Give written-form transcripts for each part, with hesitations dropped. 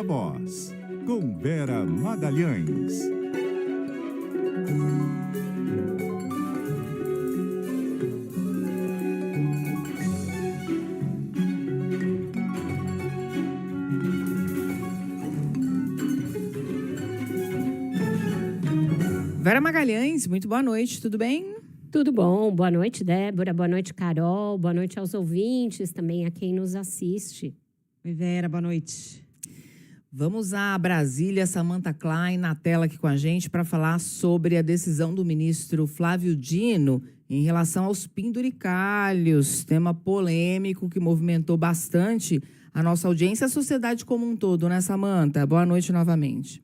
Viva Voz, com Vera Magalhães. Vera Magalhães, muito boa noite, tudo bem? Tudo bom, boa noite, Débora, boa noite, Carol, boa noite aos ouvintes, também a quem nos assiste. Oi, Vera, boa noite. Vamos a Brasília, Samantha Klein na tela aqui com a gente para falar sobre a decisão do ministro Flávio Dino em relação aos penduricalhos, tema polêmico que movimentou bastante a nossa audiência e a sociedade como um todo, né, Samantha? Boa noite novamente.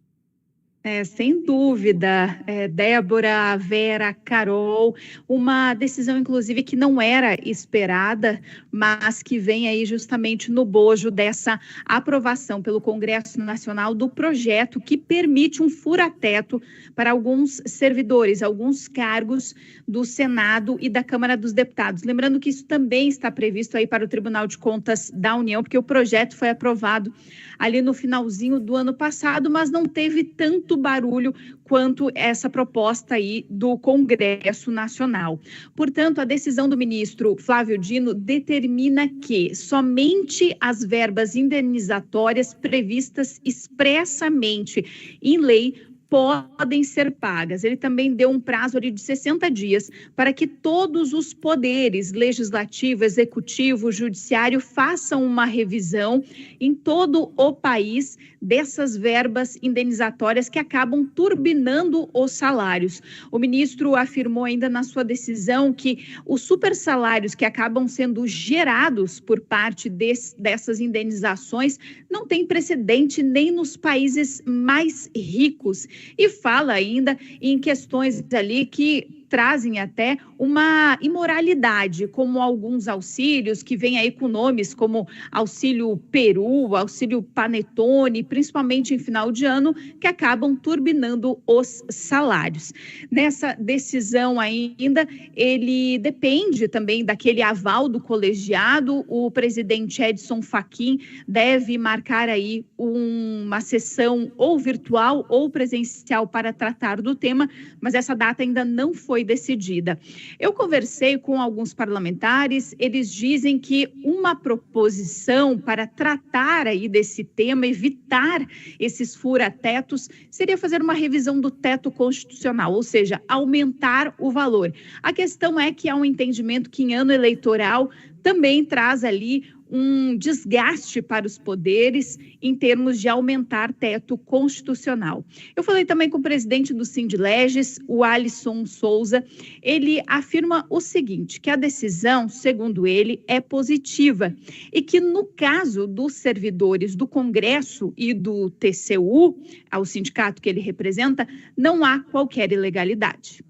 Sem dúvida, Débora, Vera, Carol, uma decisão, inclusive, que não era esperada, mas que vem aí justamente no bojo dessa aprovação pelo Congresso Nacional do projeto que permite um fura-teto para alguns servidores, alguns cargos do Senado e da Câmara dos Deputados. Lembrando que isso também está previsto aí para o Tribunal de Contas da União, porque o projeto foi aprovado ali no finalzinho do ano passado, mas não teve tanto barulho quanto essa proposta aí do Congresso Nacional. Portanto, a decisão do ministro Flávio Dino determina que somente as verbas indenizatórias previstas expressamente em lei podem ser pagas. Ele também deu um prazo ali de 60 dias para que todos os poderes, legislativo, executivo, judiciário, façam uma revisão em todo o país dessas verbas indenizatórias que acabam turbinando os salários. O ministro afirmou ainda na sua decisão que os supersalários que acabam sendo gerados por parte dessas indenizações não têm precedente nem nos países mais ricos. E fala ainda em questões ali que trazem até uma imoralidade, como alguns auxílios que vêm aí com nomes como Auxílio Peru, Auxílio Panetone, principalmente em final de ano, que acabam turbinando os salários. Nessa decisão ainda, ele depende também daquele aval do colegiado. O presidente Edson Fachin deve marcar aí uma sessão ou virtual ou presencial para tratar do tema, mas essa data ainda não foi decidida. Eu conversei com alguns parlamentares, eles dizem que uma proposição para tratar aí desse tema, evitar esses fura-tetos, seria fazer uma revisão do teto constitucional, ou seja, aumentar o valor. A questão é que há um entendimento que em ano eleitoral também traz ali um desgaste para os poderes em termos de aumentar teto constitucional. Eu falei também com o presidente do Sindileges, o Alisson Souza. Ele afirma o seguinte, que a decisão, segundo ele, é positiva e que no caso dos servidores do Congresso e do TCU, ao sindicato que ele representa, não há qualquer ilegalidade.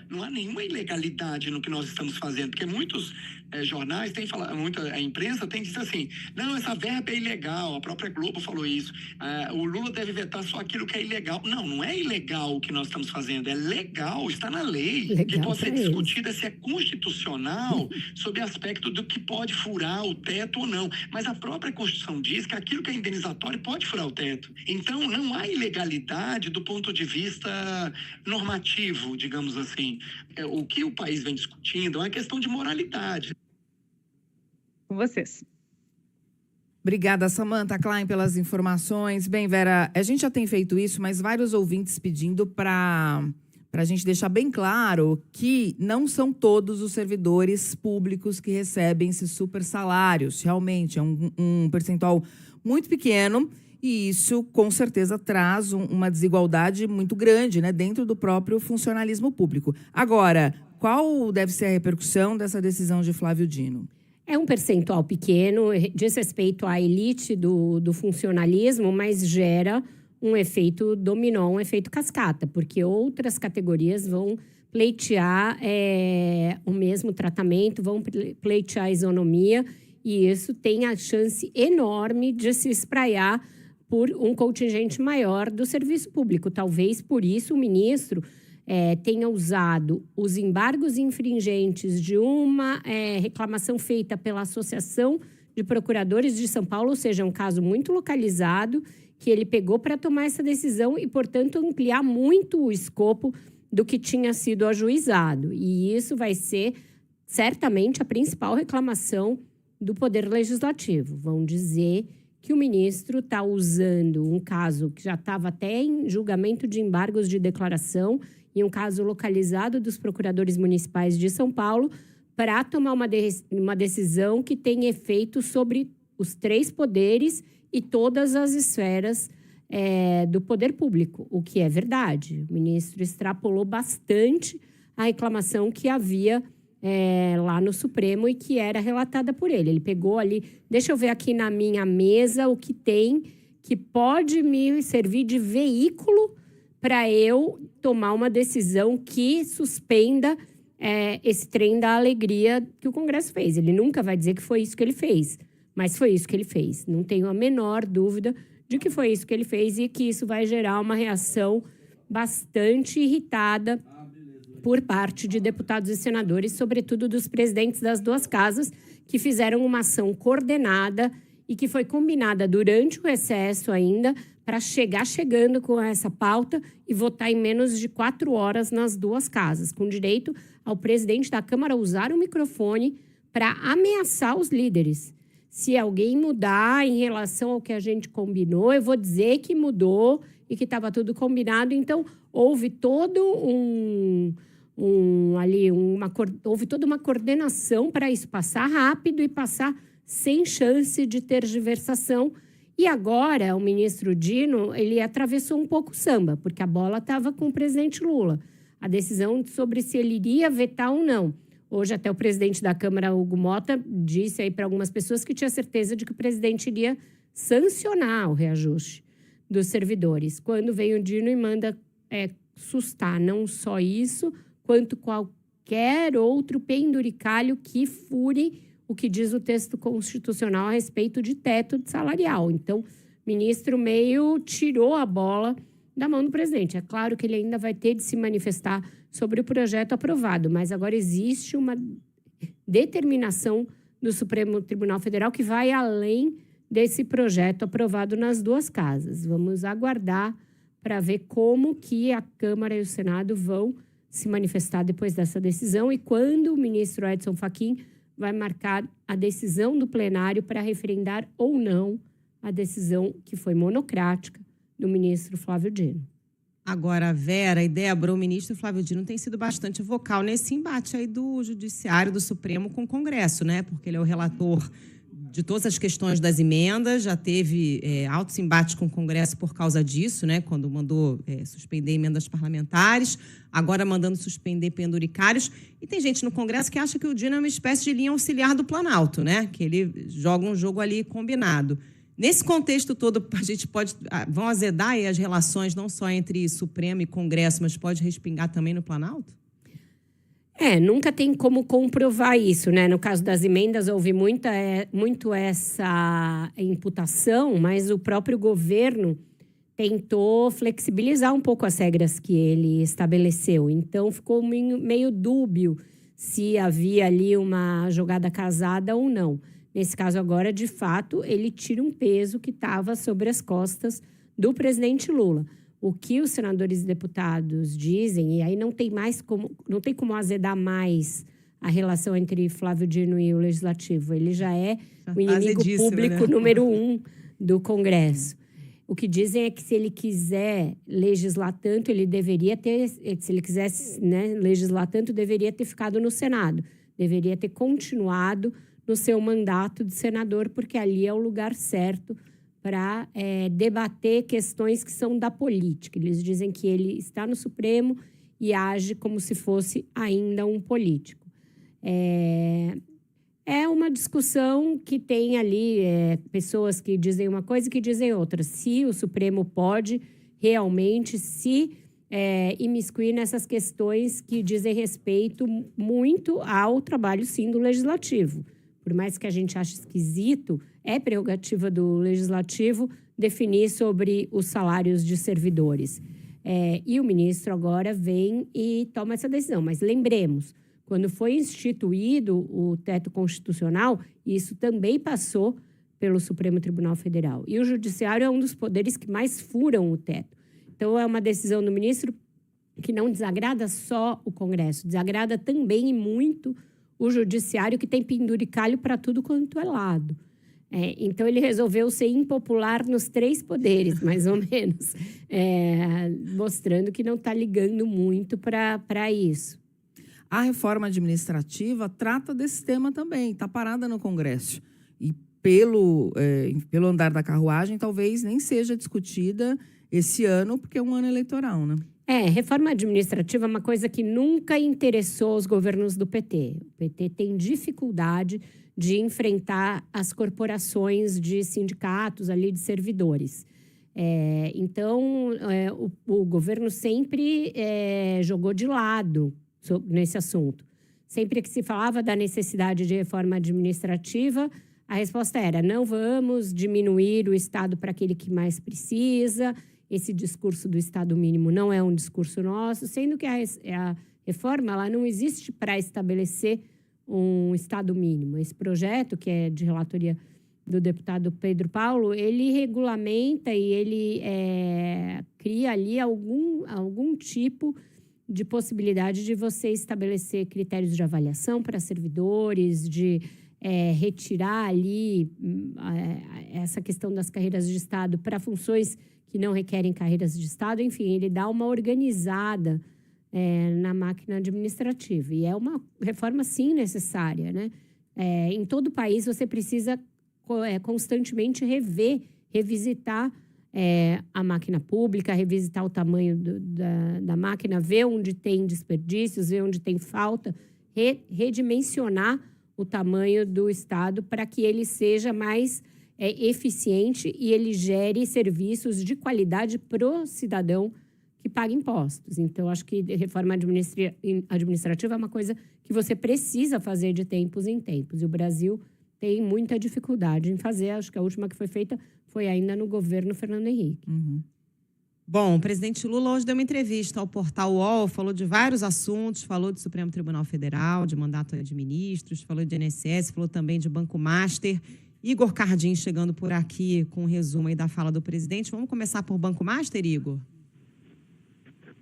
Não há nenhuma ilegalidade no que nós estamos fazendo, porque muitos jornais têm falado, a imprensa tem dito assim, não, essa verba é ilegal, a própria Globo falou isso, o Lula deve vetar só aquilo que é ilegal. Não, não é ilegal o que nós estamos fazendo, é legal, está na lei. O que pode ser discutido é se é constitucional sob aspecto do que pode furar o teto ou não. Mas a própria Constituição diz que aquilo que é indenizatório pode furar o teto. Então, não há ilegalidade do ponto de vista normativo, digamos assim. O que o país vem discutindo é uma questão de moralidade. Com vocês. Obrigada, Samantha Klein, pelas informações. Bem, Vera, a gente já tem feito isso, mas vários ouvintes pedindo para a gente deixar bem claro que não são todos os servidores públicos que recebem esses super salários. Realmente, é um percentual muito pequeno e isso, com certeza, traz uma desigualdade muito grande, né, dentro do próprio funcionalismo público. Agora, qual deve ser a repercussão dessa decisão de Flávio Dino? É um percentual pequeno, diz respeito à elite do funcionalismo, mas gera um efeito dominó, um efeito cascata, porque outras categorias vão pleitear o mesmo tratamento, vão pleitear a isonomia, e isso tem a chance enorme de se espraiar por um contingente maior do serviço público. Talvez por isso o ministro tenha usado os embargos infringentes de uma reclamação feita pela Associação de procuradores de São Paulo, ou seja, é um caso muito localizado que ele pegou para tomar essa decisão e, portanto, ampliar muito o escopo do que tinha sido ajuizado. E isso vai ser, certamente, a principal reclamação do Poder Legislativo. Vão dizer que o ministro está usando um caso que já estava até em julgamento de embargos de declaração e um caso localizado dos procuradores municipais de São Paulo para tomar uma decisão que tem efeito sobre os 3 poderes e todas as esferas do poder público, o que é verdade. O ministro extrapolou bastante a reclamação que havia lá no Supremo e que era relatada por ele. Ele pegou ali, deixa eu ver aqui na minha mesa o que tem que pode me servir de veículo para eu tomar uma decisão que suspenda esse trem da alegria que o Congresso fez. Ele nunca vai dizer que foi isso que ele fez, mas foi isso que ele fez. Não tenho a menor dúvida de que foi isso que ele fez e que isso vai gerar uma reação bastante irritada por parte de deputados e senadores, sobretudo dos presidentes das 2 casas, que fizeram uma ação coordenada e que foi combinada durante o recesso ainda para chegando com essa pauta e votar em menos de 4 horas nas 2 casas, com direito ao presidente da Câmara usar o microfone para ameaçar os líderes. Se alguém mudar em relação ao que a gente combinou, eu vou dizer que mudou e que estava tudo combinado. Então, houve todo houve toda uma coordenação para isso passar rápido e passar sem chance de tergiversação. E agora, o ministro Dino, ele atravessou um pouco o samba, porque a bola estava com o presidente Lula. A decisão sobre se ele iria vetar ou não. Hoje, até o presidente da Câmara, Hugo Mota, disse aí para algumas pessoas que tinha certeza de que o presidente iria sancionar o reajuste dos servidores. Quando vem o Dino e manda sustar não só isso, quanto qualquer outro penduricalho que fure o que diz o texto constitucional a respeito de teto salarial. Então, o ministro meio tirou a bola da mão do presidente. É claro que ele ainda vai ter de se manifestar sobre o projeto aprovado, mas agora existe uma determinação do Supremo Tribunal Federal que vai além desse projeto aprovado nas 2 casas. Vamos aguardar para ver como que a Câmara e o Senado vão se manifestar depois dessa decisão e quando o ministro Edson Fachin vai marcar a decisão do plenário para referendar ou não a decisão que foi monocrática do ministro Flávio Dino. Agora, Vera e Débora, o ministro Flávio Dino tem sido bastante vocal nesse embate aí do Judiciário, do Supremo com o Congresso, né? Porque ele é o relator de todas as questões das emendas, já teve altos embates com o Congresso por causa disso, né? Quando mandou suspender emendas parlamentares, agora mandando suspender penduricários. E tem gente no Congresso que acha que o Dino é uma espécie de linha auxiliar do Planalto, né? Que ele joga um jogo ali combinado. Nesse contexto todo, a gente vão azedar aí as relações não só entre Supremo e Congresso, mas pode respingar também no Planalto? Nunca tem como comprovar isso, né? No caso das emendas, houve muito essa imputação, mas o próprio governo tentou flexibilizar um pouco as regras que ele estabeleceu. Então, ficou meio dúbio se havia ali uma jogada casada ou não. Nesse caso agora, de fato, ele tira um peso que estava sobre as costas do presidente Lula. O que os senadores e deputados dizem, e aí não tem como azedar mais a relação entre Flávio Dino e o Legislativo. Ele já é o inimigo público, né? Número 1 do Congresso. O que dizem é que se ele quiser legislar tanto, ele deveria ter... Se ele quisesse, né, legislar tanto, deveria ter ficado no Senado. Deveria ter continuado no seu mandato de senador, porque ali é o lugar certo para debater questões que são da política. Eles dizem que ele está no Supremo e age como se fosse ainda um político. É uma discussão que tem ali pessoas que dizem uma coisa e que dizem outra. Se o Supremo pode realmente se imiscuir nessas questões que dizem respeito muito ao trabalho, sim, do Legislativo. Por mais que a gente ache esquisito, é prerrogativa do Legislativo definir sobre os salários de servidores. E o ministro agora vem e toma essa decisão. Mas lembremos, Quando foi instituído o teto constitucional, isso também passou pelo Supremo Tribunal Federal. E o Judiciário é um dos poderes que mais furam o teto. Então, é uma decisão do ministro que não desagrada só o Congresso, desagrada também e muito o Judiciário, que tem penduricalho para tudo quanto é lado. Então, ele resolveu ser impopular nos 3 poderes, mais ou menos, mostrando que não está ligando muito para isso. A reforma administrativa trata desse tema também, está parada no Congresso. E pelo andar da carruagem, talvez nem seja discutida esse ano, porque é um ano eleitoral, né? Reforma administrativa é uma coisa que nunca interessou os governos do PT. O PT tem dificuldade de enfrentar as corporações de sindicatos ali, de servidores. Então, o governo sempre jogou de lado nesse assunto. Sempre que se falava da necessidade de reforma administrativa, a resposta era: não vamos diminuir o Estado para aquele que mais precisa. Esse discurso do Estado mínimo não é um discurso nosso, sendo que a reforma ela não existe para estabelecer um Estado mínimo. Esse projeto, que é de relatoria do deputado Pedro Paulo, ele regulamenta e ele cria ali algum tipo de possibilidade de você estabelecer critérios de avaliação para servidores, de retirar ali essa questão das carreiras de Estado para funções que não requerem carreiras de Estado. Enfim, ele dá uma organizada na máquina administrativa. E é uma reforma, sim, necessária, né? Em todo o país, você precisa constantemente revisitar a máquina pública, revisitar o tamanho da máquina, ver onde tem desperdícios, ver onde tem falta, redimensionar o tamanho do Estado para que ele seja mais eficiente e ele gere serviços de qualidade para o cidadão que paga impostos. Então, acho que reforma administrativa é uma coisa que você precisa fazer de tempos em tempos. E o Brasil tem muita dificuldade em fazer. Acho que a última que foi feita foi ainda no governo Fernando Henrique. Uhum. Bom, o presidente Lula hoje deu uma entrevista ao portal UOL, falou de vários assuntos, falou do Supremo Tribunal Federal, de mandato de ministros, falou de INSS, falou também de Banco Master. Igor Cardim chegando por aqui com um resumo aí da fala do presidente. Vamos começar por Banco Master, Igor?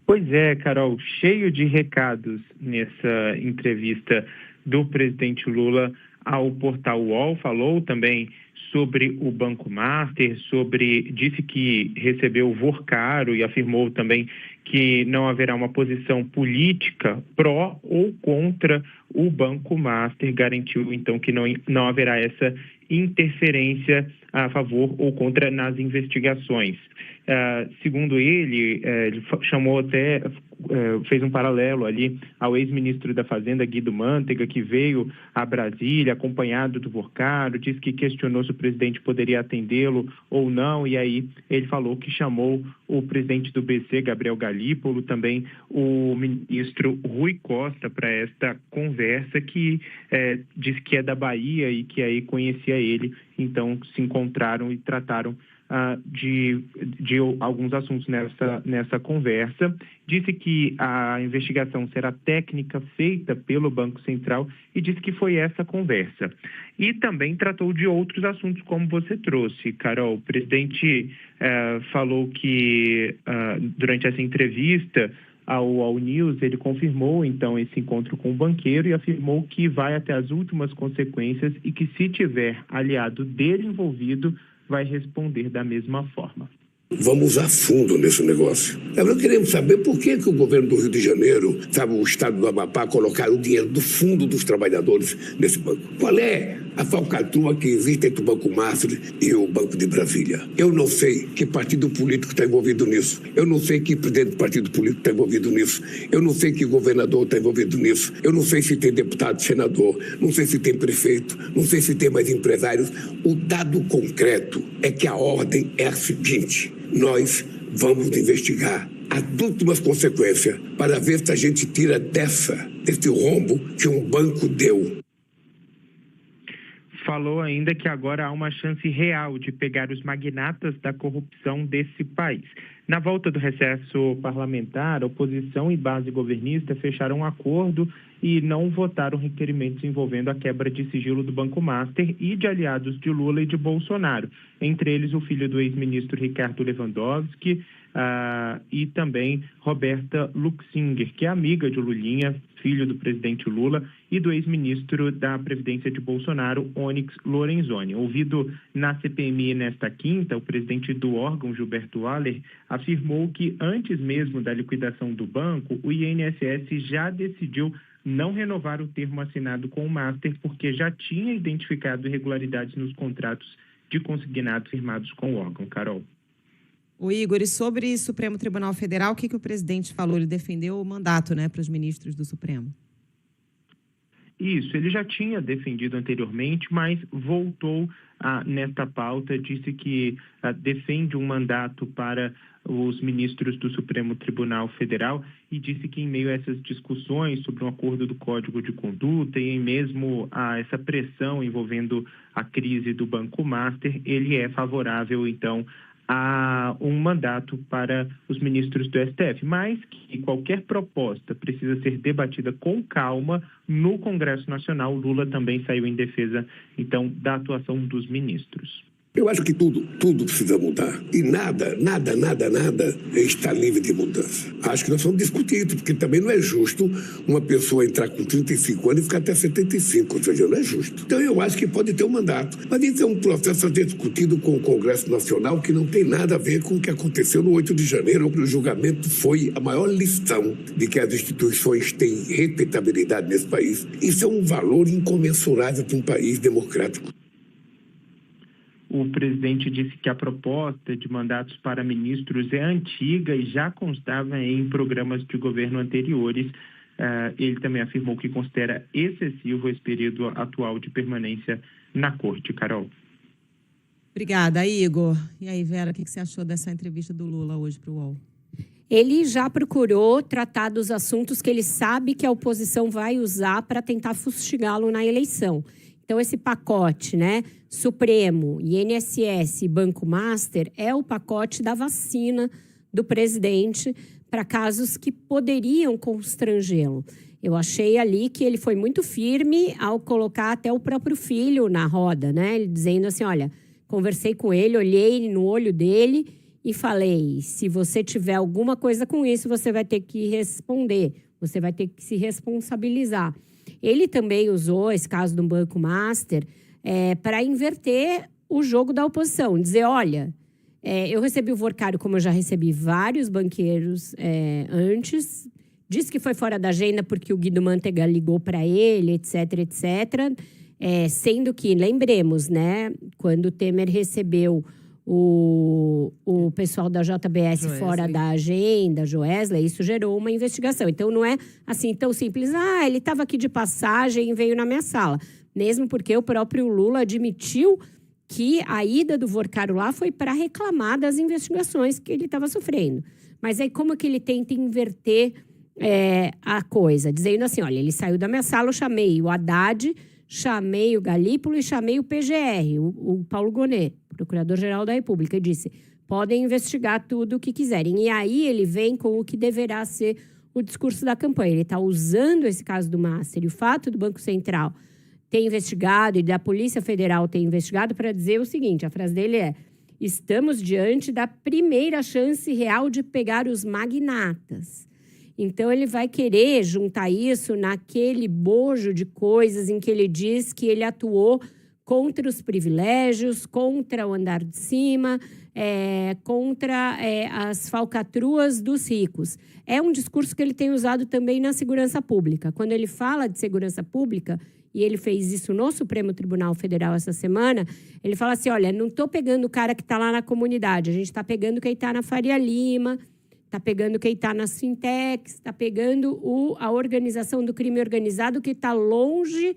Pois é, Carol, cheio de recados nessa entrevista do presidente Lula ao portal UOL. Falou também sobre o Banco Master, disse que recebeu o Vorcaro e afirmou também que não haverá uma posição política pró ou contra o Banco Master. Garantiu, então, que não haverá essa interferência a favor ou contra nas investigações. Segundo ele chamou até, fez um paralelo ali ao ex-ministro da Fazenda, Guido Mantega, que veio a Brasília acompanhado do Vorcaro, disse que questionou se o presidente poderia atendê-lo ou não, e aí ele falou que chamou o presidente do BC, Gabriel Galípolo, também o ministro Rui Costa, para esta conversa, que disse que é da Bahia e que aí conhecia ele, então se encontraram e trataram de alguns assuntos nessa conversa. Disse que a investigação será técnica, feita pelo Banco Central, e disse que foi essa conversa. E também tratou de outros assuntos, como você trouxe, Carol. O presidente falou que, durante essa entrevista ao All News, ele confirmou, então, esse encontro com o banqueiro e afirmou que vai até as últimas consequências e que, se tiver aliado dele envolvido, vai responder da mesma forma. Vamos a fundo nesse negócio. Agora queremos saber por que o governo do Rio de Janeiro, o estado do Amapá, colocaram o dinheiro do fundo dos trabalhadores nesse banco. Qual é a falcatrua que existe entre o Banco Master e o Banco de Brasília? Eu não sei que partido político está envolvido nisso. Eu não sei que presidente do partido político está envolvido nisso. Eu não sei que governador está envolvido nisso. Eu não sei se tem deputado, senador. Não sei se tem prefeito. Não sei se tem mais empresários. O dado concreto é que a ordem é a seguinte: nós vamos investigar as últimas consequências para ver se a gente tira desse rombo que um banco deu. falou ainda que agora há uma chance real de pegar os magnatas da corrupção desse país. Na volta do recesso parlamentar, a oposição e base governista fecharam um acordo e não votaram requerimentos envolvendo a quebra de sigilo do Banco Master e de aliados de Lula e de Bolsonaro, entre eles o filho do ex-ministro Ricardo Lewandowski e também Roberta Luxinger, que é amiga de Lulinha, filho do presidente Lula, e do ex-ministro da Previdência de Bolsonaro, Onyx Lorenzoni. Ouvido na CPMI nesta quinta, o presidente do órgão, Gilberto Haller, afirmou que antes mesmo da liquidação do banco, o INSS já decidiu não renovar o termo assinado com o Master, porque já tinha identificado irregularidades nos contratos de consignados firmados com o órgão. Carol. O Igor, e sobre Supremo Tribunal Federal, o que o presidente falou? Ele defendeu o mandato, né, para os ministros do Supremo. Isso, ele já tinha defendido anteriormente, mas voltou nesta pauta, disse que defende um mandato para os ministros do Supremo Tribunal Federal e disse que em meio a essas discussões sobre um acordo do Código de Conduta e em mesmo a essa pressão envolvendo a crise do Banco Master, ele é favorável, então, a um mandato para os ministros do STF, mas que qualquer proposta precisa ser debatida com calma no Congresso Nacional. Lula também saiu em defesa, então, da atuação dos ministros. Eu acho que tudo precisa mudar. E nada está livre de mudança. Acho que nós vamos discutir isso, porque também não é justo uma pessoa entrar com 35 anos e ficar até 75, ou seja, não é justo. Então eu acho que pode ter um mandato. Mas isso é um processo a ser discutido com o Congresso Nacional que não tem nada a ver com o que aconteceu no 8 de janeiro. O julgamento foi a maior lição de que as instituições têm respeitabilidade nesse país. Isso é um valor incomensurável para um país democrático. O presidente disse que a proposta de mandatos para ministros é antiga e já constava em programas de governo anteriores. Ele também afirmou que considera excessivo esse período atual de permanência na corte. Carol. Obrigada, Igor. E aí, Vera, o que você achou dessa entrevista do Lula hoje para o UOL? Ele já procurou tratar dos assuntos que ele sabe que a oposição vai usar para tentar fustigá-lo na eleição. Então, esse pacote, né, Supremo, INSS e Banco Master é o pacote da vacina do presidente para casos que poderiam constrangê-lo. Eu achei ali que ele foi muito firme ao colocar até o próprio filho na roda, né? Ele dizendo assim, olha, conversei com ele, olhei no olho dele e falei, se você tiver alguma coisa com isso, você vai ter que responder, você vai ter que se responsabilizar. Ele também usou esse caso do Banco Master para inverter o jogo da oposição. Dizer, olha, eu recebi o Vorcário como eu já recebi vários banqueiros antes. Disse que foi fora da agenda porque o Guido Mantega ligou para ele, etc, etc. Sendo que, lembremos, né, quando o Temer recebeu o pessoal da JBS fora da agenda, Joesley, isso gerou uma investigação. Então, não é assim tão simples. Ele estava aqui de passagem e veio na minha sala. Mesmo porque o próprio Lula admitiu que a ida do Vorcário lá foi para reclamar das investigações que ele estava sofrendo. Mas aí, como que ele tenta inverter a coisa? Dizendo assim, olha, ele saiu da minha sala, eu chamei o Haddad, chamei o Galípolo e chamei o PGR, o Paulo Gonet, Procurador-Geral da República, e disse, podem investigar tudo o que quiserem. E aí ele vem com o que deverá ser o discurso da campanha. Ele está usando esse caso do Master e o fato do Banco Central ter investigado e da Polícia Federal ter investigado para dizer o seguinte, a frase dele é, estamos diante da primeira chance real de pegar os magnatas. Então, ele vai querer juntar isso naquele bojo de coisas em que ele diz que ele atuou contra os privilégios, contra o andar de cima, contra as falcatruas dos ricos. É um discurso que ele tem usado também na segurança pública. Quando ele fala de segurança pública, e ele fez isso no Supremo Tribunal Federal essa semana, ele fala assim, olha, não estou pegando o cara que está lá na comunidade, a gente está pegando quem está na Faria Lima, está pegando quem está nas fintechs, está pegando a organização do crime organizado que está longe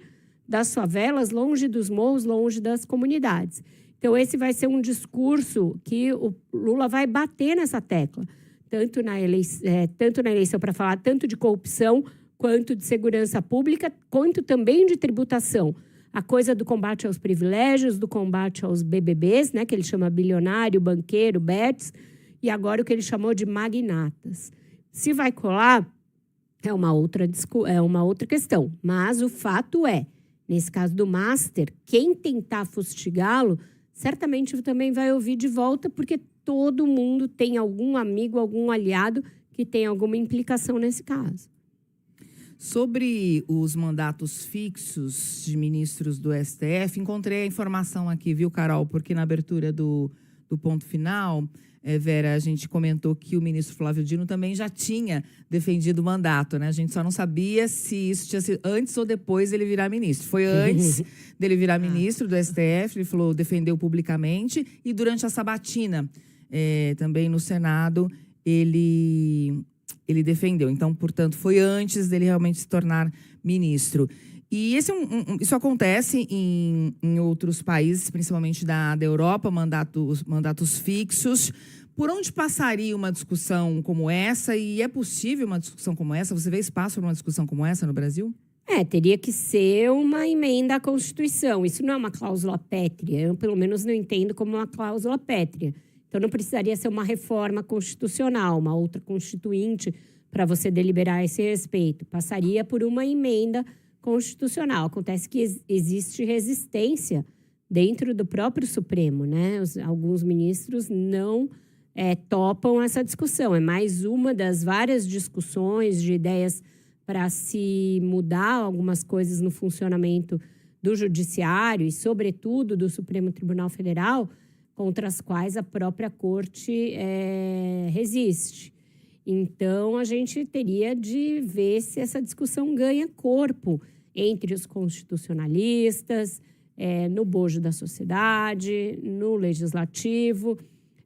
das favelas, longe dos morros, longe das comunidades. Então, esse vai ser um discurso que o Lula vai bater nessa tecla, tanto na eleição para falar tanto de corrupção, quanto de segurança pública, quanto também de tributação. a coisa do combate aos privilégios, do combate aos BBBs, né, que ele chama bilionário, banqueiro, bets, e agora o que ele chamou de magnatas. Se vai colar, é uma outra questão. Mas o fato é, nesse caso do Master, quem tentar fustigá-lo, certamente também vai ouvir de volta, porque todo mundo tem algum amigo, algum aliado que tem alguma implicação nesse caso. Sobre os mandatos fixos de ministros do STF, encontrei a informação aqui, viu, Carol? Porque na abertura do ponto final, Vera, a gente comentou que o ministro Flávio Dino também já tinha defendido o mandato, né? A gente só não sabia se isso tinha sido antes ou depois dele virar ministro. Foi antes dele virar ministro do STF, ele falou, defendeu publicamente, e durante a sabatina, também no Senado, ele defendeu. Então, portanto, foi antes dele realmente se tornar ministro. E isso acontece em outros países, principalmente da Europa, mandatos fixos. Por onde passaria uma discussão como essa? E é possível uma discussão como essa? Você vê espaço para uma discussão como essa no Brasil? Teria que ser uma emenda à Constituição. Isso não é uma cláusula pétrea. Eu, pelo menos, não entendo como uma cláusula pétrea. Então, não precisaria ser uma reforma constitucional, uma outra constituinte para você deliberar a esse respeito. Passaria por uma emenda constitucional. Acontece que existe resistência dentro do próprio Supremo, né? Alguns ministros não topam essa discussão. É mais uma das várias discussões de ideias para se mudar algumas coisas no funcionamento do Judiciário e, sobretudo, do Supremo Tribunal Federal, contra as quais a própria Corte resiste. Então, a gente teria de ver se essa discussão ganha corpo entre os constitucionalistas, no bojo da sociedade, no legislativo.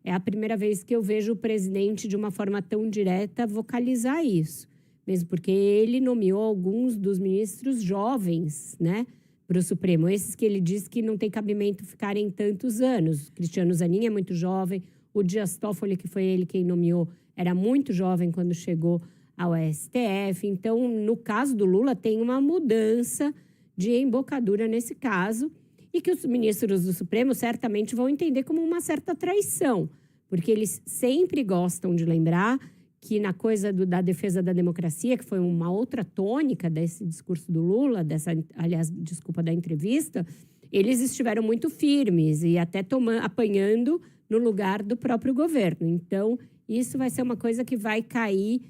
É a primeira vez que eu vejo o presidente, de uma forma tão direta, vocalizar isso. Mesmo porque ele nomeou alguns dos ministros jovens, né, para o Supremo. Esses que ele diz que não tem cabimento ficarem tantos anos. Cristiano Zanin é muito jovem. O Dias Toffoli, que foi ele quem nomeou, era muito jovem quando chegou ao STF. Então, no caso do Lula, tem uma mudança de embocadura nesse caso e que os ministros do Supremo certamente vão entender como uma certa traição, porque eles sempre gostam de lembrar que na coisa da defesa da democracia, que foi uma outra tônica desse discurso do Lula, da entrevista, eles estiveram muito firmes e até apanhando no lugar do próprio governo. Então, isso vai ser uma coisa que vai cair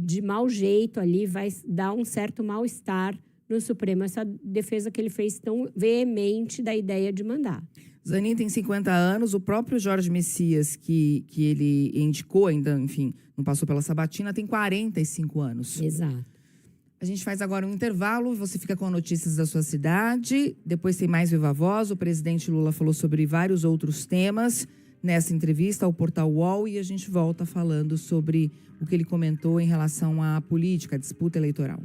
de mau jeito ali, vai dar um certo mal-estar no Supremo, essa defesa que ele fez tão veemente da ideia de mandar. Zanin tem 50 anos, o próprio Jorge Messias, que ele indicou ainda, enfim, não passou pela sabatina, tem 45 anos. Exato. A gente faz agora um intervalo, você fica com notícias da sua cidade, depois tem mais Viva Voz, o presidente Lula falou sobre vários outros temas nessa entrevista ao Portal UOL e a gente volta falando sobre o que ele comentou em relação à política, à disputa eleitoral.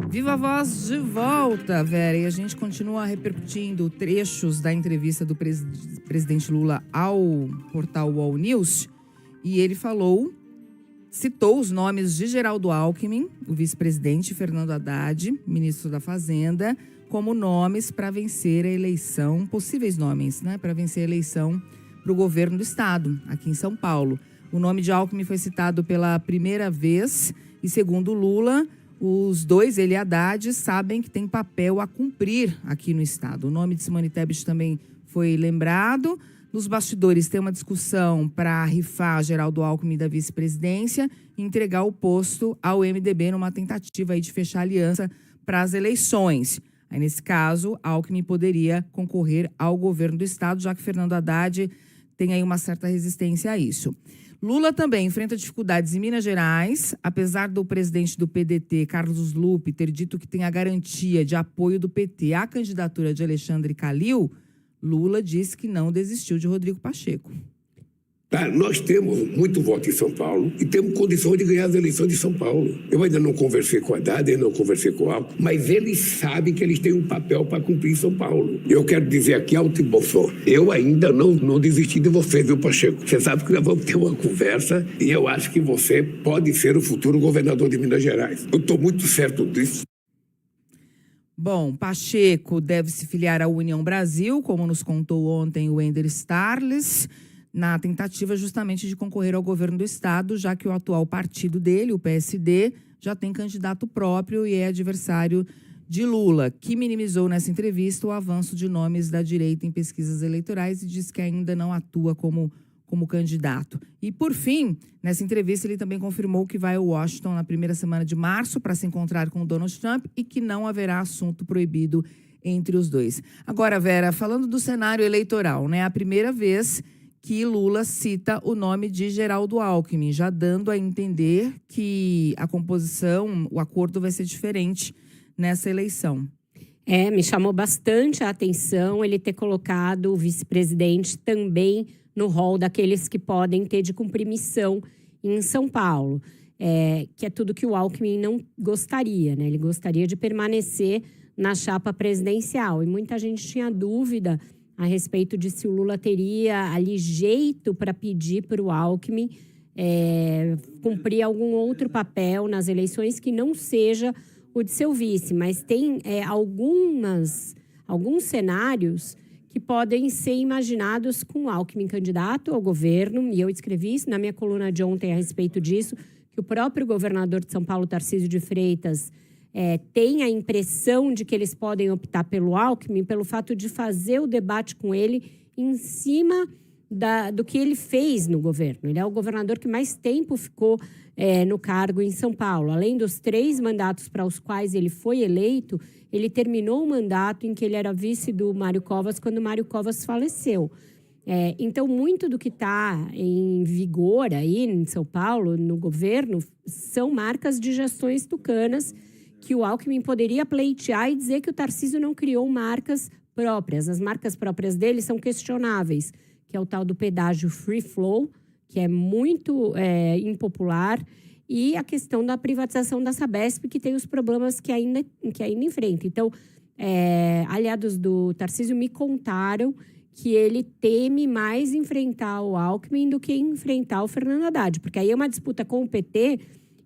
Viva Voz de volta, Vera, e a gente continua repercutindo trechos da entrevista do presidente Lula ao Portal UOL News, e ele citou os nomes de Geraldo Alckmin, o vice-presidente, Fernando Haddad, ministro da Fazenda, como nomes para vencer a eleição, possíveis nomes, né, para vencer a eleição para o governo do estado, aqui em São Paulo. O nome de Alckmin foi citado pela primeira vez e, segundo Lula, os dois, ele e Haddad, sabem que tem papel a cumprir aqui no estado. O nome de Simone Tebet também foi lembrado. Nos bastidores tem uma discussão para rifar Geraldo Alckmin da vice-presidência e entregar o posto ao MDB numa tentativa aí de fechar aliança para as eleições. Aí, nesse caso, Alckmin poderia concorrer ao governo do estado, já que Fernando Haddad tem aí uma certa resistência a isso. Lula também enfrenta dificuldades em Minas Gerais, apesar do presidente do PDT, Carlos Lupe, ter dito que tem a garantia de apoio do PT à candidatura de Alexandre Calil. Lula disse que não desistiu de Rodrigo Pacheco. Nós temos muito voto em São Paulo e temos condições de ganhar as eleições de São Paulo. Eu ainda não conversei com a Haddad, ainda não conversei com o Alckmin, mas eles sabem que eles têm um papel para cumprir em São Paulo. Eu quero dizer aqui, alto e bom som, eu ainda não desisti de você, viu, Pacheco? Você sabe que nós vamos ter uma conversa e eu acho que você pode ser o futuro governador de Minas Gerais. Eu estou muito certo disso. Bom, Pacheco deve se filiar à União Brasil, como nos contou ontem o Wender Starles, na tentativa justamente de concorrer ao governo do estado, já que o atual partido dele, o PSD, já tem candidato próprio e é adversário de Lula, que minimizou nessa entrevista o avanço de nomes da direita em pesquisas eleitorais e diz que ainda não atua como candidato. E, por fim, nessa entrevista, ele também confirmou que vai a Washington na primeira semana de março para se encontrar com o Donald Trump e que não haverá assunto proibido entre os dois. Agora, Vera, falando do cenário eleitoral, né? A primeira vez que Lula cita o nome de Geraldo Alckmin, já dando a entender que a composição, o acordo vai ser diferente nessa eleição. Me chamou bastante a atenção ele ter colocado o vice-presidente também no rol daqueles que podem ter de cumprir missão em São Paulo, que é tudo que o Alckmin não gostaria, né? Ele gostaria de permanecer na chapa presidencial. E muita gente tinha dúvida a respeito de se o Lula teria ali jeito para pedir para o Alckmin cumprir algum outro papel nas eleições que não seja o de seu vice. Mas tem alguns cenários que podem ser imaginados com o Alckmin candidato ao governo, e eu escrevi isso na minha coluna de ontem a respeito disso, que o próprio governador de São Paulo, Tarcísio de Freitas, tem a impressão de que eles podem optar pelo Alckmin pelo fato de fazer o debate com ele em cima do que ele fez no governo. Ele é o governador que mais tempo ficou no cargo em São Paulo. Além dos 3 mandatos para os quais ele foi eleito, ele terminou o mandato em que ele era vice do Mário Covas, quando o Mário Covas faleceu. Então, muito do que está em vigor aí em São Paulo, no governo, são marcas de gestões tucanas que o Alckmin poderia pleitear e dizer que o Tarcísio não criou marcas próprias. As marcas próprias dele são questionáveis, que é o tal do pedágio free flow, que é muito impopular, e a questão da privatização da Sabesp, que tem os problemas que ainda enfrenta. Então, aliados do Tarcísio me contaram que ele teme mais enfrentar o Alckmin do que enfrentar o Fernando Haddad, porque aí é uma disputa com o PT,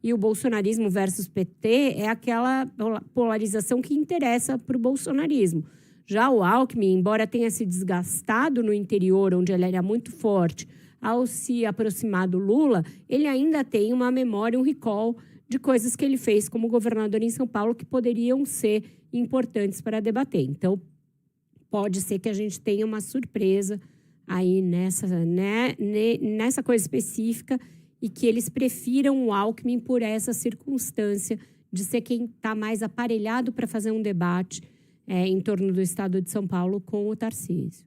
e o bolsonarismo versus PT é aquela polarização que interessa para o bolsonarismo. Já o Alckmin, embora tenha se desgastado no interior, onde ele era muito forte, ao se aproximar do Lula, ele ainda tem uma memória, um recall de coisas que ele fez como governador em São Paulo que poderiam ser importantes para debater. Então, pode ser que a gente tenha uma surpresa aí nessa coisa específica e que eles prefiram o Alckmin por essa circunstância de ser quem está mais aparelhado para fazer um debate em torno do estado de São Paulo com o Tarcísio.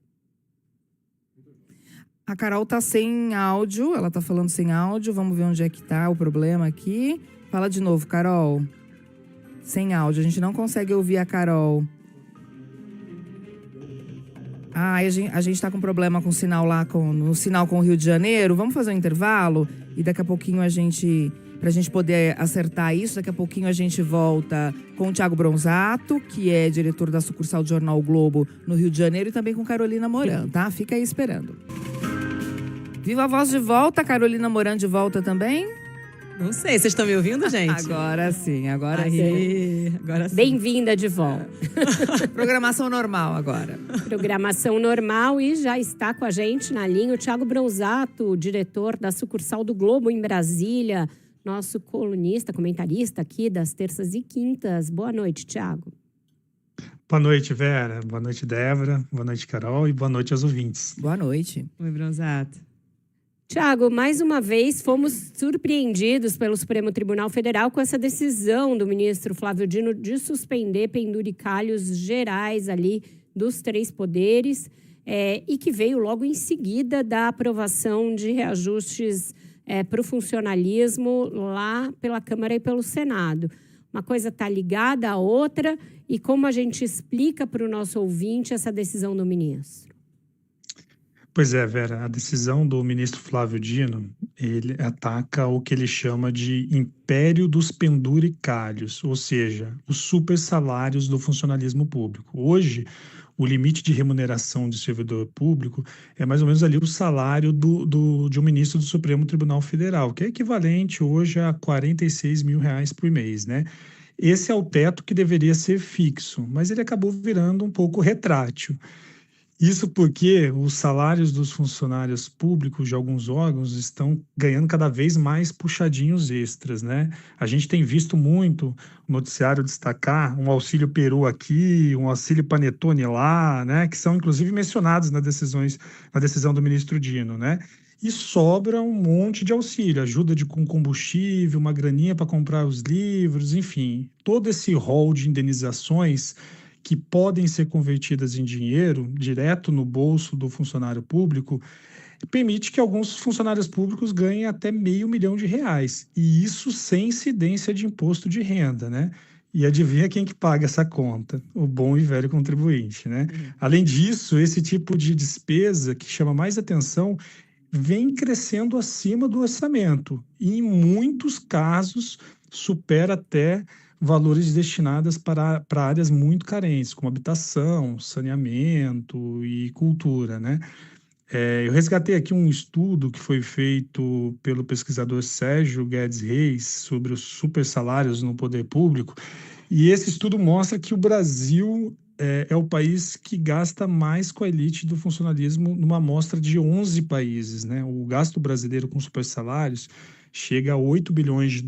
A Carol está sem áudio, ela está falando sem áudio. Vamos ver onde é que está o problema aqui. Fala de novo, Carol. Sem áudio, a gente não consegue ouvir a Carol. A gente está com problema com o sinal lá, no sinal com o Rio de Janeiro. Vamos fazer um intervalo e daqui a pouquinho para a gente poder acertar isso, daqui a pouquinho a gente volta com o Thiago Bronzato, que é diretor da sucursal do Jornal o Globo no Rio de Janeiro, e também com Carolina Moran, tá? Fica aí esperando. Viva a Voz de volta, Carolina Moran de volta também? Não sei, vocês estão me ouvindo, gente? Agora sim, agora sim. Bem-vinda de volta. Programação normal agora. Programação normal, e já está com a gente na linha o Thiago Bronzato, diretor da sucursal do Globo em Brasília, nosso colunista, comentarista aqui das terças e quintas. Boa noite, Thiago. Boa noite, Vera. Boa noite, Débora. Boa noite, Carol. E boa noite aos ouvintes. Boa noite. Oi, Bronzato. Thiago, mais uma vez fomos surpreendidos pelo Supremo Tribunal Federal com essa decisão do ministro Flávio Dino de suspender penduricalhos gerais ali dos 3 poderes e que veio logo em seguida da aprovação de reajustes para o funcionalismo lá pela Câmara e pelo Senado. Uma coisa está ligada à outra, e como a gente explica para o nosso ouvinte essa decisão do ministro? Pois é, Vera, a decisão do ministro Flávio Dino, ele ataca o que ele chama de império dos penduricalhos, ou seja, os super salários do funcionalismo público. Hoje, o limite de remuneração de servidor público é mais ou menos ali o salário de um ministro do Supremo Tribunal Federal, que é equivalente hoje a R$ 46 mil por mês, né? esse é o teto que deveria ser fixo, mas ele acabou virando um pouco retrátil. Isso porque os salários dos funcionários públicos de alguns órgãos estão ganhando cada vez mais puxadinhos extras, né? A gente tem visto muito o noticiário destacar um auxílio peru aqui, um auxílio panetone lá, né? Que são inclusive mencionados na decisão do ministro Dino, né? E sobra um monte de auxílio, ajuda com combustível, uma graninha para comprar os livros, enfim, todo esse rol de indenizações que podem ser convertidas em dinheiro direto no bolso do funcionário público, permite que alguns funcionários públicos ganhem até R$500 mil, e isso sem incidência de imposto de renda, né? E adivinha quem que paga essa conta? O bom e velho contribuinte, né? Além disso, esse tipo de despesa que chama mais atenção vem crescendo acima do orçamento e, em muitos casos, supera até valores destinados para áreas muito carentes, como habitação, saneamento e cultura, né? Eu resgatei aqui um estudo que foi feito pelo pesquisador Sérgio Guedes Reis sobre os supersalários no poder público, e esse estudo mostra que o Brasil é o país que gasta mais com a elite do funcionalismo numa amostra de 11 países, né? O gasto brasileiro com supersalários chega a $8 bilhões,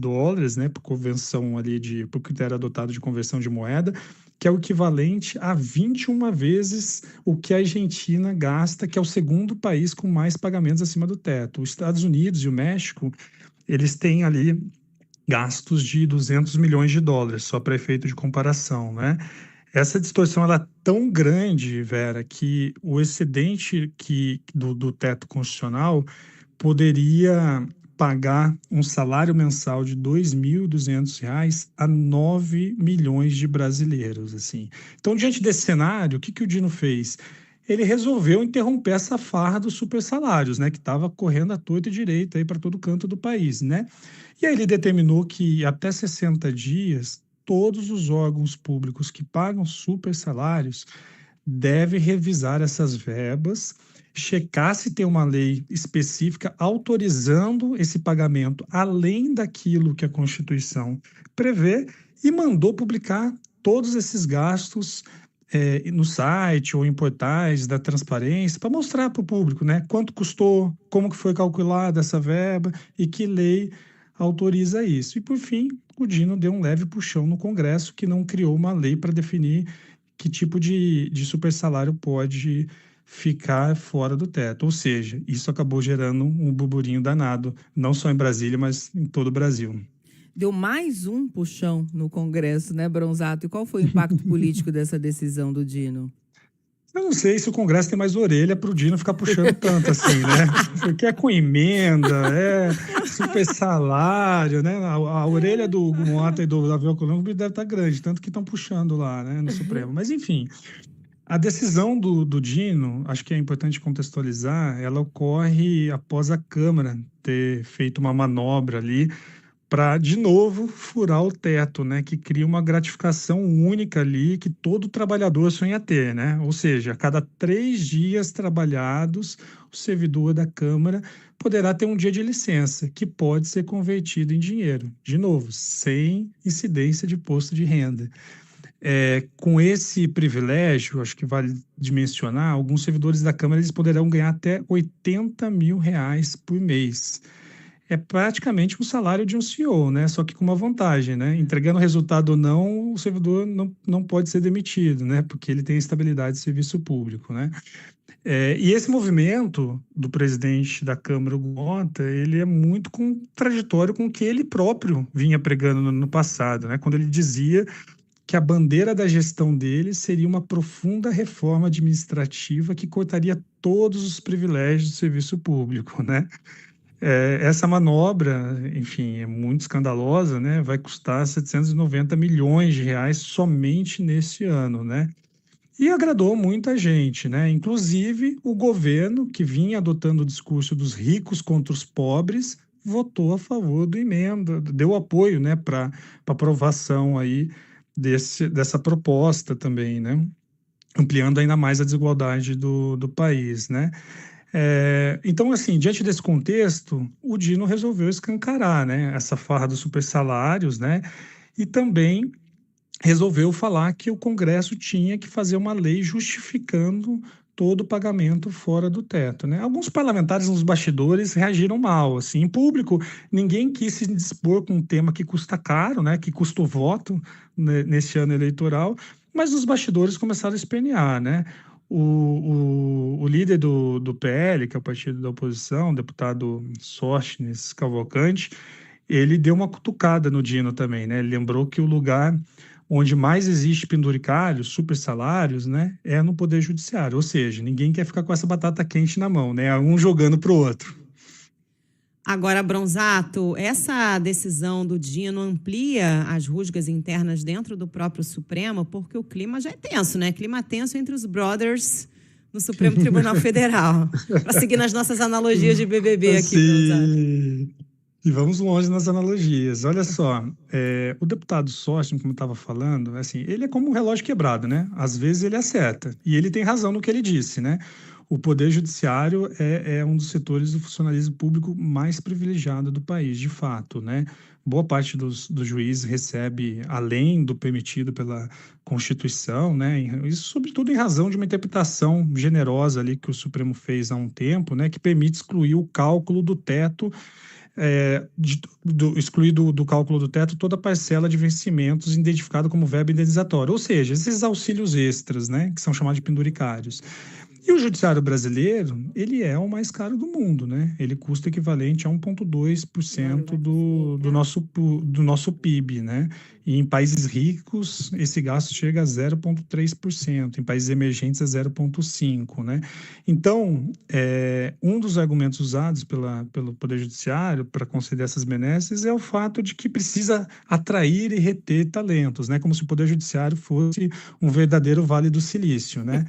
né, por convenção ali por critério adotado de conversão de moeda, que é o equivalente a 21 vezes o que a Argentina gasta, que é o segundo país com mais pagamentos acima do teto. Os Estados Unidos e o México, eles têm ali gastos de $200 milhões, só para efeito de comparação, né? Essa distorção ela é tão grande, Vera, que o excedente do teto constitucional poderia pagar um salário mensal de R$ 2.200 a 9 milhões de brasileiros, assim. Então, diante desse cenário, o que o Dino fez? Ele resolveu interromper essa farra dos supersalários, né, que estava correndo à torta e direita aí para todo canto do país, né? E aí ele determinou que até 60 dias todos os órgãos públicos que pagam supersalários devem revisar essas verbas, checar se tem uma lei específica autorizando esse pagamento além daquilo que a Constituição prevê, e mandou publicar todos esses gastos no site ou em portais da transparência para mostrar para o público, né, quanto custou, como que foi calculada essa verba e que lei autoriza isso. E, por fim, o Dino deu um leve puxão no Congresso, que não criou uma lei para definir que tipo de supersalário pode ficar fora do teto. Ou seja, isso acabou gerando um burburinho danado, não só em Brasília, mas em todo o Brasil. Deu mais um puxão no Congresso, né, Bronzato? E qual foi o impacto político dessa decisão do Dino? Eu não sei se o Congresso tem mais orelha para o Dino ficar puxando tanto assim, né? Porque é com emenda, super salário, né? A orelha do Mota e do Davi Alcolumbre deve estar grande, tanto que estão puxando lá, né, no Supremo. Mas, enfim, a decisão do Dino, acho que é importante contextualizar, ela ocorre após a Câmara ter feito uma manobra ali para, de novo, furar o teto, né, que cria uma gratificação única ali que todo trabalhador sonha ter, né? Ou seja, a cada 3 dias trabalhados, o servidor da Câmara poderá ter um dia de licença, que pode ser convertido em dinheiro, de novo, sem incidência de imposto de renda. Com esse privilégio, acho que vale de mencionar, alguns servidores da Câmara eles poderão ganhar até R$80 mil por mês. É praticamente um salário de um CEO, né? Só que com uma vantagem, né? Entregando resultado ou não, o servidor não pode ser demitido, né? Porque ele tem estabilidade de serviço público, né? E esse movimento do presidente da Câmara, o Mota, ele é muito contraditório com o que ele próprio vinha pregando no passado, né? Quando ele dizia que a bandeira da gestão dele seria uma profunda reforma administrativa que cortaria todos os privilégios do serviço público, né? Essa manobra, enfim, é muito escandalosa, né? Vai custar R$790 milhões somente neste ano, né? E agradou muita gente, né? Inclusive o governo, que vinha adotando o discurso dos ricos contra os pobres, votou a favor do emenda, deu apoio, né, para aprovação aí dessa proposta também, né? Ampliando ainda mais a desigualdade do país, né? Então, assim, diante desse contexto, o Dino resolveu escancarar, né, essa farra dos supersalários, né, e também resolveu falar que o Congresso tinha que fazer uma lei justificando todo o pagamento fora do teto, né? Alguns parlamentares nos bastidores reagiram mal, assim, em público, ninguém quis se dispor com um tema que custa caro, né? Que custa o voto, né, nesse ano eleitoral, mas os bastidores começaram a espernear, né? O líder do PL, que é o partido da oposição, o deputado Sóstenes Cavalcante, ele deu uma cutucada no Dino também, né? Ele lembrou que o lugar onde mais existe penduricalhos, super salários, né, é no Poder Judiciário. Ou seja, ninguém quer ficar com essa batata quente na mão, né? Um jogando para o outro. Agora, Bronzato, essa decisão do Dino amplia as rusgas internas dentro do próprio Supremo, porque o clima já é tenso, né? Clima tenso entre os brothers no Supremo Tribunal Federal. Para seguir nas nossas analogias de BBB aqui, Bronzato. E vamos longe nas analogias. Olha só, o deputado Sóstenes, como eu estava falando, assim, ele é como um relógio quebrado, né? Às vezes ele acerta. E ele tem razão no que ele disse, né? O Poder Judiciário é um dos setores do funcionalismo público mais privilegiado do país, de fato, né? Boa parte dos juízes recebe além do permitido pela Constituição, né? Isso, sobretudo, em razão de uma interpretação generosa ali que o Supremo fez há um tempo, né? Que permite excluir o cálculo do teto, excluir do cálculo do teto toda a parcela de vencimentos identificada como verba indenizatória, ou seja, esses auxílios extras, né, que são chamados de penduricários. E o judiciário brasileiro, ele é o mais caro do mundo, né? Ele custa equivalente a 1,2% do nosso PIB, né? E em países ricos, esse gasto chega a 0,3%, em países emergentes é 0,5%, né? Então, um dos argumentos usados pelo Poder Judiciário para conceder essas benesses é o fato de que precisa atrair e reter talentos, né? Como se o Poder Judiciário fosse um verdadeiro Vale do Silício, né?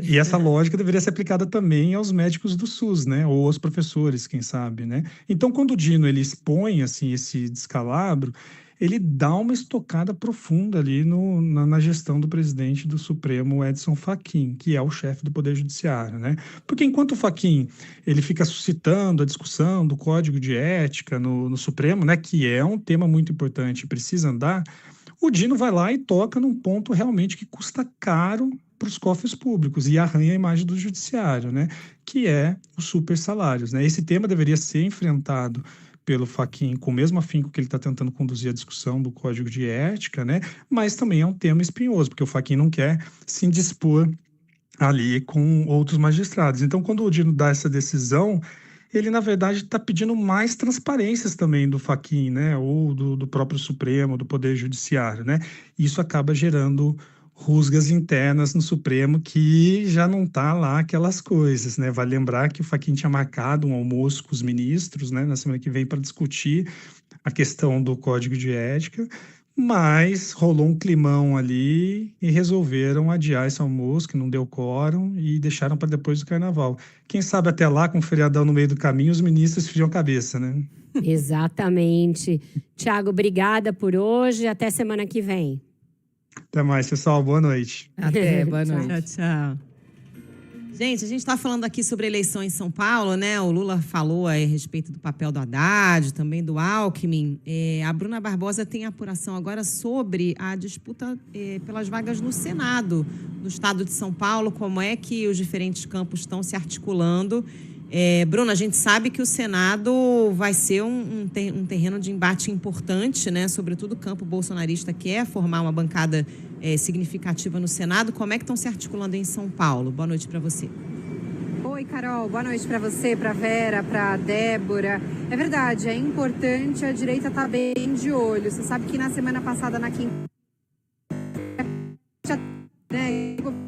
E essa lógica deveria ser aplicada também aos médicos do SUS, né? Ou aos professores, quem sabe, né? Então, quando o Dino ele expõe assim, esse descalabro, ele dá uma estocada profunda ali na gestão do presidente do Supremo, Edson Fachin, que é o chefe do Poder Judiciário, né? Porque enquanto o Fachin ele fica suscitando a discussão do Código de Ética no Supremo, né? Que é um tema muito importante e precisa andar, o Dino vai lá e toca num ponto realmente que custa caro para os cofres públicos e arranha a imagem do judiciário, né? Que é os super salários, né? Esse tema deveria ser enfrentado pelo Fachin com o mesmo afinco que ele está tentando conduzir a discussão do Código de Ética, né? Mas também é um tema espinhoso, porque o Fachin não quer se indispor ali com outros magistrados. Então, quando o Dino dá essa decisão, ele, na verdade, está pedindo mais transparências também do Fachin, né? Ou do próprio Supremo, do Poder Judiciário, né? Isso acaba gerando rusgas internas no Supremo, que já não está lá aquelas coisas, né? Vale lembrar que o Fachin tinha marcado um almoço com os ministros, né, na semana que vem para discutir a questão do Código de Ética, mas rolou um climão ali e resolveram adiar esse almoço, que não deu quórum, e deixaram para depois do Carnaval. Quem sabe até lá, com o feriadão no meio do caminho, os ministros fiam a cabeça, né? Exatamente. Tiago, obrigada por hoje. Até semana que vem. Até mais, pessoal. Boa noite. Até, boa noite. Tchau, tchau. Gente, a gente está falando aqui sobre a eleição em São Paulo, né? O Lula falou aí a respeito do papel do Haddad, também do Alckmin. A Bruna Barbosa tem apuração agora sobre a disputa pelas vagas no Senado, no estado de São Paulo, como é que os diferentes campos estão se articulando. Bruna, a gente sabe que o Senado vai ser um terreno de embate importante, né? Sobretudo o campo bolsonarista quer formar uma bancada significativa no Senado. Como é que estão se articulando em São Paulo? Boa noite para você. Oi, Carol. Boa noite para você, para Vera, para Débora. É verdade, é importante a direita estar bem de olho. Você sabe que na semana passada, na quinta...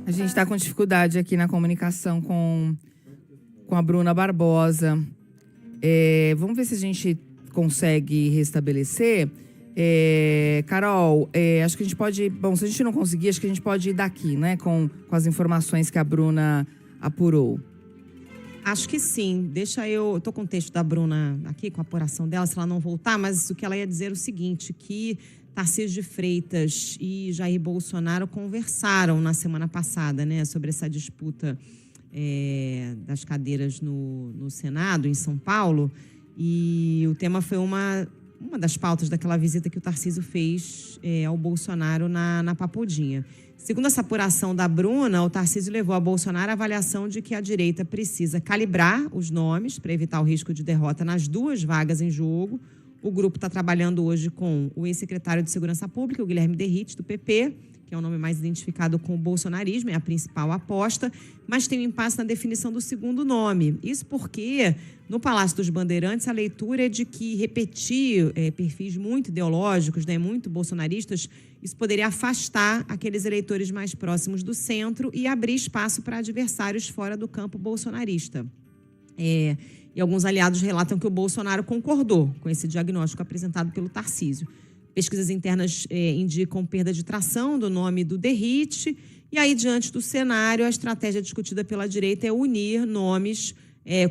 A gente está com dificuldade aqui na comunicação com a Bruna Barbosa. Vamos ver se a gente consegue restabelecer. Carol, acho que a gente pode... Bom, se a gente não conseguir, acho que a gente pode ir daqui, né? Com as informações que a Bruna apurou. Acho que sim. Eu tô com o texto da Bruna aqui, com a apuração dela, se ela não voltar, mas o que ela ia dizer é o seguinte, que Tarcísio de Freitas e Jair Bolsonaro conversaram na semana passada, né? Sobre essa disputa das cadeiras no Senado, em São Paulo, e o tema foi uma uma das pautas daquela visita que o Tarcísio fez ao Bolsonaro na Papuldinha. Segundo essa apuração da Bruna, o Tarcísio levou a Bolsonaro a avaliação de que a direita precisa calibrar os nomes para evitar o risco de derrota nas 2 vagas em jogo. O grupo está trabalhando hoje com o ex-secretário de Segurança Pública, o Guilherme Derrite, do PP, que é o nome mais identificado com o bolsonarismo, é a principal aposta, mas tem um impasse na definição do segundo nome. Isso porque, no Palácio dos Bandeirantes, a leitura é de que repetir perfis muito ideológicos, né, muito bolsonaristas, isso poderia afastar aqueles eleitores mais próximos do centro e abrir espaço para adversários fora do campo bolsonarista. E alguns aliados relatam que o Bolsonaro concordou com esse diagnóstico apresentado pelo Tarcísio. Pesquisas internas indicam perda de tração do nome do Derrite. E aí, diante do cenário, a estratégia discutida pela direita é unir nomes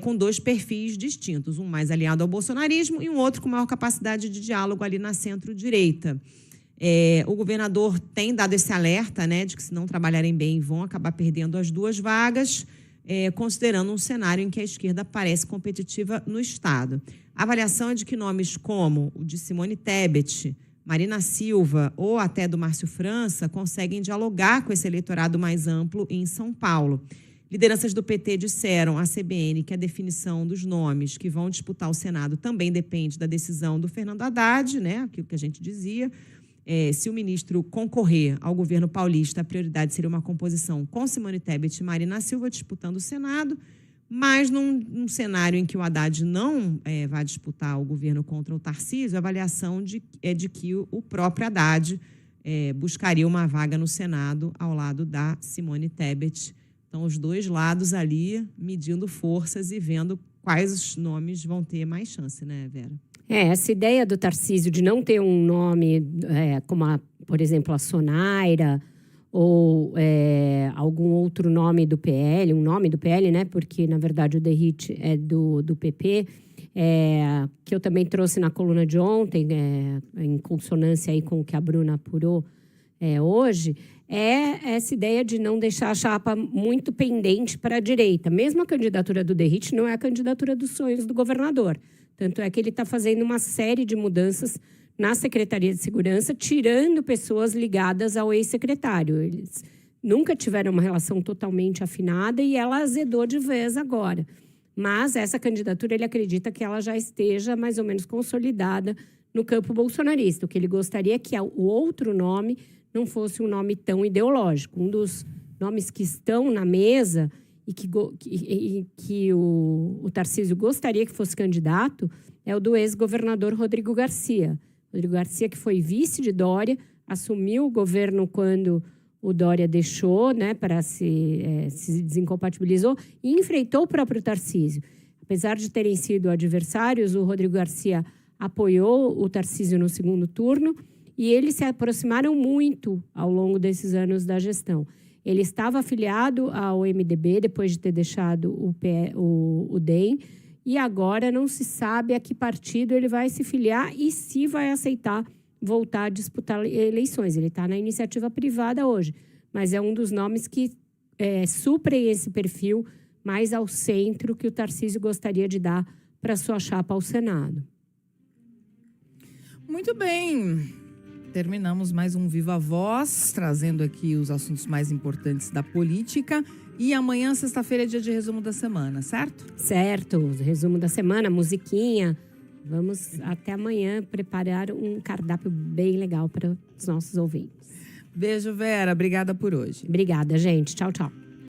com 2 perfis distintos. Um mais alinhado ao bolsonarismo e um outro com maior capacidade de diálogo ali na centro-direita. O governador tem dado esse alerta, né, de que se não trabalharem bem vão acabar perdendo as 2 vagas, considerando um cenário em que a esquerda parece competitiva no Estado. A avaliação é de que nomes como o de Simone Tebet, Marina Silva ou até do Márcio França conseguem dialogar com esse eleitorado mais amplo em São Paulo. Lideranças do PT disseram à CBN que a definição dos nomes que vão disputar o Senado também depende da decisão do Fernando Haddad, né, aquilo que a gente dizia. Se o ministro concorrer ao governo paulista, a prioridade seria uma composição com Simone Tebet e Marina Silva disputando o Senado, mas num cenário em que o Haddad não vai disputar o governo contra o Tarcísio, a avaliação é de que o próprio Haddad buscaria uma vaga no Senado ao lado da Simone Tebet. Então, os 2 lados ali medindo forças e vendo quais os nomes vão ter mais chance, né, Vera? Essa ideia do Tarcísio de não ter um nome como, por exemplo, a Sonaira ou algum outro nome do PL, um nome do PL, né? Porque, na verdade, o Derrite é do PP, que eu também trouxe na coluna de ontem, em consonância aí com o que a Bruna apurou hoje, essa ideia de não deixar a chapa muito pendente para a direita. Mesmo a candidatura do Derrite não é a candidatura dos sonhos do governador. Tanto é que ele está fazendo uma série de mudanças na Secretaria de Segurança, tirando pessoas ligadas ao ex-secretário. Eles nunca tiveram uma relação totalmente afinada e ela azedou de vez agora. Mas essa candidatura, ele acredita que ela já esteja mais ou menos consolidada no campo bolsonarista. O que ele gostaria é que o outro nome não fosse um nome tão ideológico. Um dos nomes que estão na mesa e que o Tarcísio gostaria que fosse candidato é o do ex-governador Rodrigo Garcia. Rodrigo Garcia, que foi vice de Dória, assumiu o governo quando o Dória deixou, né, para se desincompatibilizou e enfrentou o próprio Tarcísio. Apesar de terem sido adversários, o Rodrigo Garcia apoiou o Tarcísio no segundo turno e eles se aproximaram muito ao longo desses anos da gestão. Ele estava afiliado ao MDB depois de ter deixado o DEM e agora não se sabe a que partido ele vai se filiar e se vai aceitar voltar a disputar eleições. Ele está na iniciativa privada hoje, mas é um dos nomes que suprem esse perfil mais ao centro que o Tarcísio gostaria de dar para sua chapa ao Senado. Muito bem. Terminamos mais um Viva Voz, trazendo aqui os assuntos mais importantes da política. E amanhã, sexta-feira, é dia de resumo da semana, certo? Certo, resumo da semana, musiquinha. Vamos até amanhã preparar um cardápio bem legal para os nossos ouvintes. Beijo, Vera. Obrigada por hoje. Obrigada, gente. Tchau, tchau.